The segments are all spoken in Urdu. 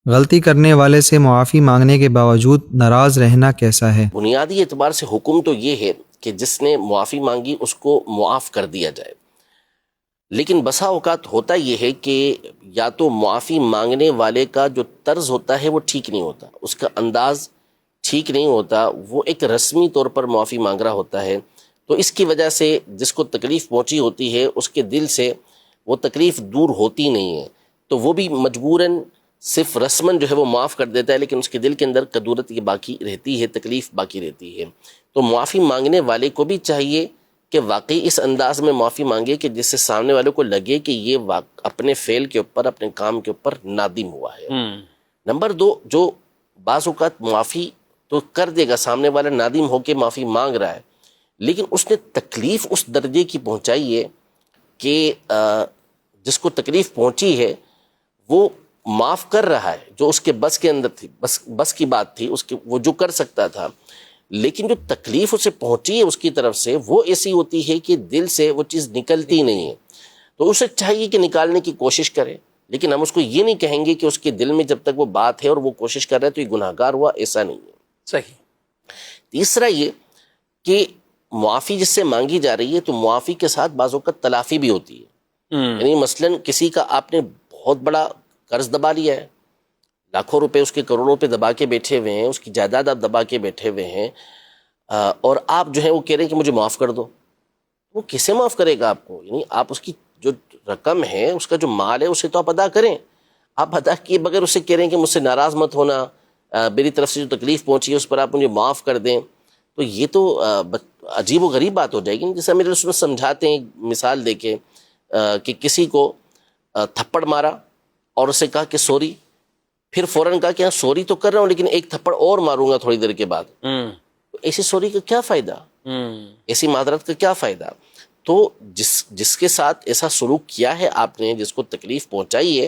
غلطی کرنے والے سے معافی مانگنے کے باوجود ناراض رہنا کیسا ہے؟ بنیادی اعتبار سے حکم تو یہ ہے کہ جس نے معافی مانگی اس کو معاف کر دیا جائے، لیکن بسا اوقات ہوتا یہ ہے کہ یا تو معافی مانگنے والے کا جو طرز ہوتا ہے وہ ٹھیک نہیں ہوتا، اس کا انداز ٹھیک نہیں ہوتا، وہ ایک رسمی طور پر معافی مانگ رہا ہوتا ہے، تو اس کی وجہ سے جس کو تکلیف پہنچی ہوتی ہے اس کے دل سے وہ تکلیف دور ہوتی نہیں ہے، تو وہ بھی مجبوراً صرف رسماً جو ہے وہ معاف کر دیتا ہے، لیکن اس کے دل کے اندر کدورت یہ باقی رہتی ہے، تکلیف باقی رہتی ہے۔ تو معافی مانگنے والے کو بھی چاہیے کہ واقعی اس انداز میں معافی مانگے کہ جس سے سامنے والے کو لگے کہ یہ اپنے فعل کے اوپر، اپنے کام کے اوپر نادم ہوا ہے۔ نمبر دو، جو بعض اوقات معافی تو کر دے گا، سامنے والا نادم ہو کے معافی مانگ رہا ہے، لیکن اس نے تکلیف اس درجے کی پہنچائی ہے کہ جس کو تکلیف پہنچی ہے وہ معاف کر رہا ہے، جو اس کے بس کے اندر تھی، بس کی بات تھی اس کے، وہ جو کر سکتا تھا، لیکن جو تکلیف اسے پہنچی ہے اس کی طرف سے وہ ایسی ہوتی ہے کہ دل سے وہ چیز نکلتی نہیں ہے، تو اسے چاہیے کہ نکالنے کی کوشش کرے، لیکن ہم اس کو یہ نہیں کہیں گے کہ اس کے دل میں جب تک وہ بات ہے اور وہ کوشش کر رہا ہے تو یہ گناہ گار ہوا، ایسا نہیں ہے۔ صحیح۔ تیسرا یہ کہ معافی جس سے مانگی جا رہی ہے تو معافی کے ساتھ بعض اوقات تلافی بھی ہوتی ہے، یعنی مثلا کسی کا آپ نے بہت بڑا قرض دبا لیا ہے، لاکھوں روپے اس کے، کروڑوں روپے دبا کے بیٹھے ہوئے ہیں، اس کی جائیداد آپ دبا کے بیٹھے ہوئے ہیں، اور آپ جو ہے وہ کہہ رہے ہیں کہ مجھے معاف کر دو، وہ کسے معاف کرے گا آپ کو؟ یعنی آپ اس کی جو رقم ہے، اس کا جو مال ہے، اسے تو آپ ادا کریں، آپ ادا کیے بغیر اسے کہہ رہے ہیں کہ مجھ سے ناراض مت ہونا، میری طرف سے جو تکلیف پہنچی ہے اس پر آپ مجھے معاف کر دیں، تو یہ تو عجیب و غریب بات ہو جائے گی۔ جیسے میرے رسول سمجھاتے ہیں مثال دے کے کہ کسی کو تھپڑ مارا اور اسے کہا کہ سوری، پھر فوراً کہا کہ ہاں سوری تو کر رہا ہوں لیکن ایک تھپڑ اور ماروں گا تھوڑی دیر کے بعد، ایسی سوری کا کیا فائدہ، ایسی معذرت کا کیا فائدہ؟ تو جس کے ساتھ ایسا سلوک کیا ہے آپ نے، جس کو تکلیف پہنچائی ہے،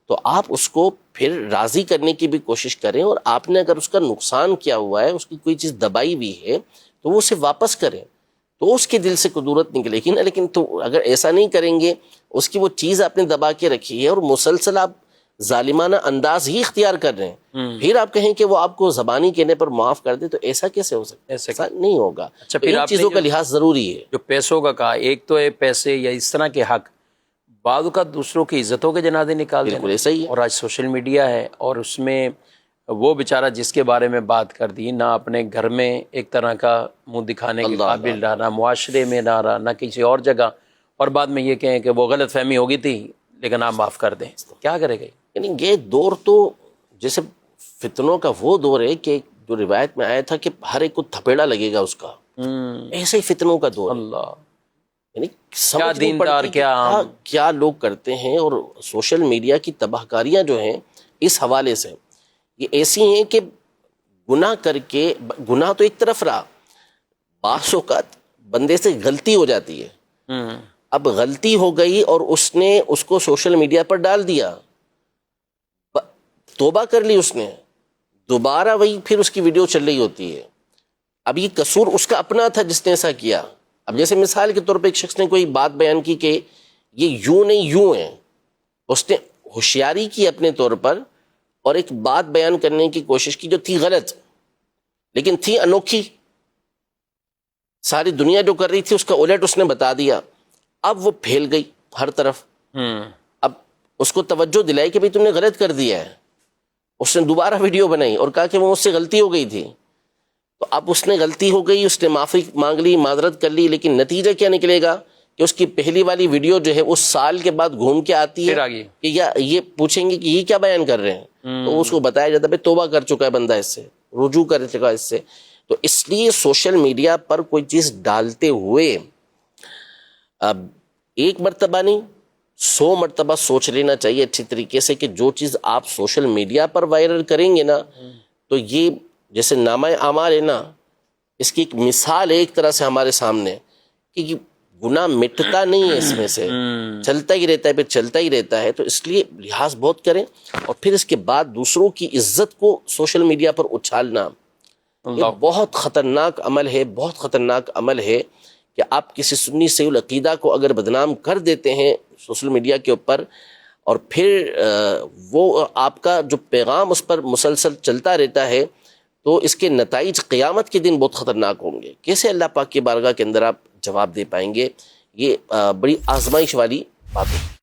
تو آپ اس کو پھر راضی کرنے کی بھی کوشش کریں، اور آپ نے اگر اس کا نقصان کیا ہوا ہے، اس کی کوئی چیز دبائی ہوئی ہے تو وہ اسے واپس کریں، تو اس کے دل سے کدورت نکلے گی نا۔ لیکن تو اگر ایسا نہیں کریں گے، اس کی وہ چیز آپ نے دبا کے رکھی ہے اور مسلسل آپ ظالمانہ انداز ہی اختیار کر رہے ہیں، پھر آپ کہیں کہ وہ آپ کو زبانی کہنے پر معاف کر دے، تو ایسا کیسے ہو سکتا ہے؟ ایسا نہیں ہوگا۔ اچھا، تو پھر ان چیزوں کا لحاظ ضروری ہے۔ جو پیسوں کا کہا، ایک تو ہے پیسے یا اس طرح کے حق، بعض کا دوسروں کی عزتوں کے جنازے نکال دینا، بالکل ایسا ہی ہے۔ اور آج سوشل میڈیا ہے اور اس میں وہ بیچارہ جس کے بارے میں بات کر دی، نہ اپنے گھر میں ایک طرح کا منہ دکھانے کے قابل رہا، نہ معاشرے میں نہ رہا، نہ کسی اور جگہ، اور بعد میں یہ کہیں کہ وہ غلط فہمی ہوگی تھی لیکن آپ معاف کر دیں، کیا کرے گا؟ یعنی یہ دور تو جیسے فتنوں کا وہ دور ہے کہ جو روایت میں آیا تھا کہ ہر ایک کو تھپیڑا لگے گا اس کا، ایسے ہی فتنوں کا دور ہے۔ اللہ، یعنی کیا سمجھ نہیں دیندار، پڑتی کہ کیا عام۔ کیا لوگ کرتے ہیں، اور سوشل میڈیا کی تباہ کاریاں جو ہیں اس حوالے سے یہ ایسی ہیں کہ گناہ کر کے، گناہ تو ایک طرف رہا، بعض اوقات بندے سے غلطی ہو جاتی ہے، اب غلطی ہو گئی اور اس نے اس کو سوشل میڈیا پر ڈال دیا، توبہ کر لی اس نے، دوبارہ وہی پھر اس کی ویڈیو چل رہی ہوتی ہے، اب یہ قصور اس کا اپنا تھا جس نے ایسا کیا۔ اب جیسے مثال کے طور پہ ایک شخص نے کوئی بات بیان کی کہ یہ یوں نہیں یوں ہے، اس نے ہوشیاری کی اپنے طور پر اور ایک بات بیان کرنے کی کوشش کی جو تھی غلط لیکن تھی انوکھی، ساری دنیا جو کر رہی تھی اس کا الٹ اس نے بتا دیا، اب وہ پھیل گئی ہر طرف، اب اس کو توجہ دلائی کہ بھئی تم نے غلط کر دیا ہے، اس نے دوبارہ ویڈیو بنائی اور کہا کہ وہ مجھ سے غلطی ہو گئی تھی، تو اب اس نے غلطی ہو گئی، اس نے معافی مانگ لی، معذرت کر لی، لیکن نتیجہ کیا نکلے گا کہ اس کی پہلی والی ویڈیو جو ہے اس سال کے بعد گھوم کے آتی ہے کہ یہ پوچھیں گے کہ یہ کیا بیان کر رہے ہیں، تو اس کو بتایا جاتا ہے توبہ کر چکا ہے بندہ، اس سے رجوع کر چکا ہے اس سے۔ تو اس لیے سوشل میڈیا پر کوئی چیز ڈالتے ہوئے اب ایک مرتبہ نہیں 100 مرتبہ سوچ لینا چاہیے اچھی طریقے سے کہ جو چیز آپ سوشل میڈیا پر وائرل کریں گے نا، تو یہ جیسے نامہ اعمال ہے نا، اس کی ایک مثال ہے ایک طرح سے ہمارے سامنے کہ گناہ مٹتا نہیں ہے، اس میں سے چلتا ہی رہتا ہے، پھر چلتا ہی رہتا ہے، تو اس لیے لحاظ بہت کریں، اور پھر اس کے بعد دوسروں کی عزت کو سوشل میڈیا پر اچھالنا یہ بہت خطرناک عمل ہے، بہت خطرناک عمل ہے کہ آپ کسی سنی صحیح العقیدہ کو اگر بدنام کر دیتے ہیں سوشل میڈیا کے اوپر، اور پھر وہ آپ کا جو پیغام اس پر مسلسل چلتا رہتا ہے تو اس کے نتائج قیامت کے دن بہت خطرناک ہوں گے. کیسے اللہ پاک کی بارگاہ کے اندر آپ جواب دے پائیں گے؟ یہ بڑی آزمائش والی بات ہے.